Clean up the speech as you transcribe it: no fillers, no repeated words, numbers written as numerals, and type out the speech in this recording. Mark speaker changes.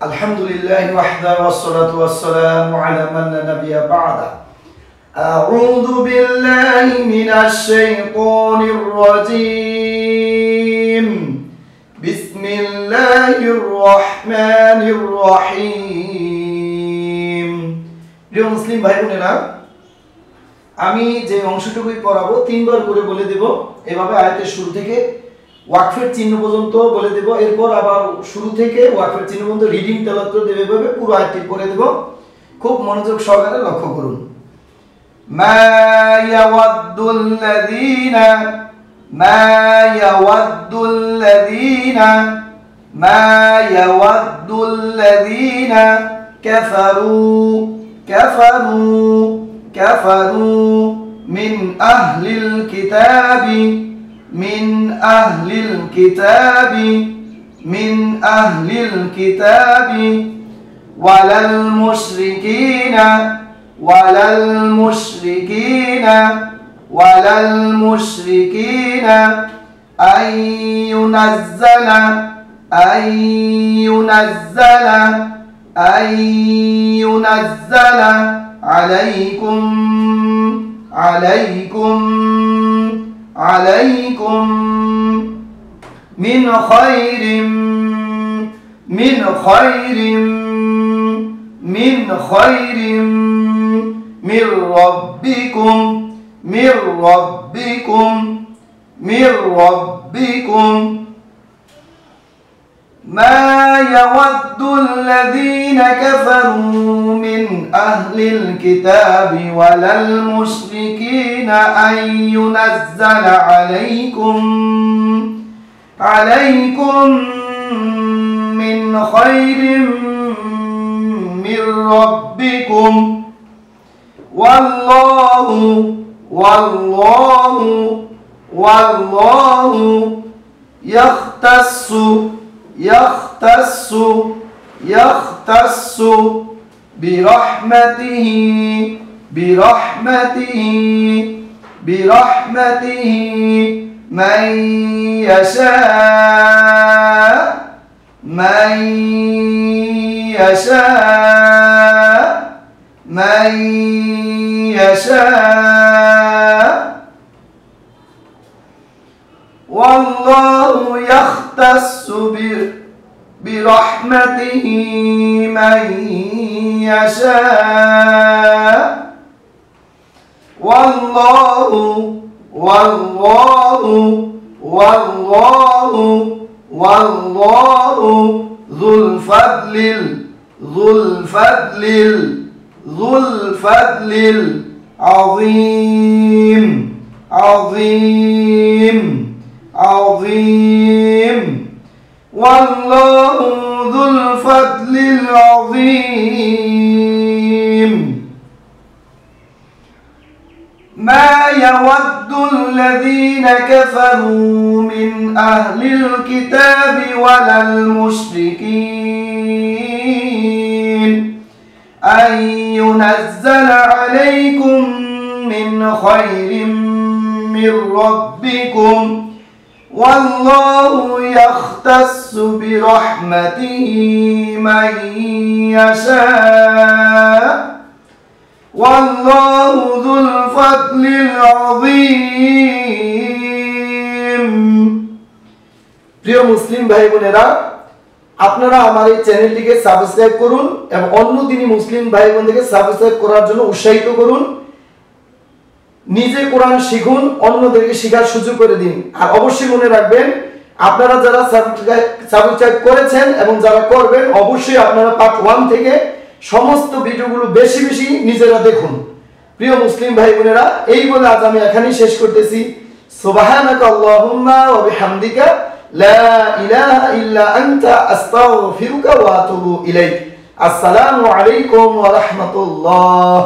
Speaker 1: Alhamdulillahi wahda wassalatu wassalamu ala man la nabiyya ba'da. A'udzu billahi minash shaitonir rajim. Bismillahir rahmanir rahim. প্রিয় মুসলিম ভাই বোনেরা, আমি যে অংশটুকুই পড়াবো তিনবার করে বলে দেব। এভাবে আয়াতের শুরু থেকে ওয়াকফের চিহ্ন পর্যন্ত বলে দেব, এরপর আবার শুরু থেকে ওয়াকফের চিহ্ন পর্যন্ত রিডিং তেলাওয়াত করে দেব। এভাবে পুরো আয়াতটি পড়ে দেব, খুব মনোযোগ সহকারে লক্ষ্য করুন। মা ইয়াওয়াদ্দুল্লাযীনা মা ইয়াওয়াদ্দুল্লাযীনা মা ইয়াওয়াদ্দুল্লাযীনা কাফারু মিন আহলিল কিতাবি من أهل الكتاب ولا المشركين أن ينزل عليكم من خير من ربكم ما يود الذين كفروا من أهل الكتاب ولا المشركين أن ينزل عليكم من خير من ربكم والله يختص برحمته من يشاء والله يختص برحمته من يشاء والله ذو الفضل العظيم والله ذو الفضل العظيم ما يود الذين كفروا من أهل الكتاب ولا المشركين أن ينزل عليكم من خير من ربكم والله يختص برحمته من يشاء والله ذو الفضل العظيم। প্রিয় মুসলিম ভাই বোনেরা, আপনারা আমার এই চ্যানেলটিকে সাবস্ক্রাইব করুন এবং অন্য দিনী মুসলিম ভাই বোনদেরকে সাবস্ক্রাইব করার জন্য উৎসাহিত করুন। নিজে কোরআন শিখুন, অন্যদেরকে শেখার সুযোগ করে দিন। আর অবশ্যই মনে রাখবেন, আপনারা যারা সাবস্ক্রাইব করেছেন এবং যারা করবেন, অবশ্যই আপনারা পার্ট 1 থেকে সমস্ত ভিডিওগুলো বেশি বেশি নিজেরা দেখুন। প্রিয় মুসলিম ভাই বোনেরা, এই বলে আজ আমি এখানেই শেষ করতেছি। সুবহানাকা আল্লাহুম্মা ওয়া বিহামদিকা লা ইলাহা ইল্লা আনতা আস্তাগফিরুকা ওয়া আতুবু ইলাইক। আসসালামু আলাইকুম ওয়া রাহমাতুল্লাহ।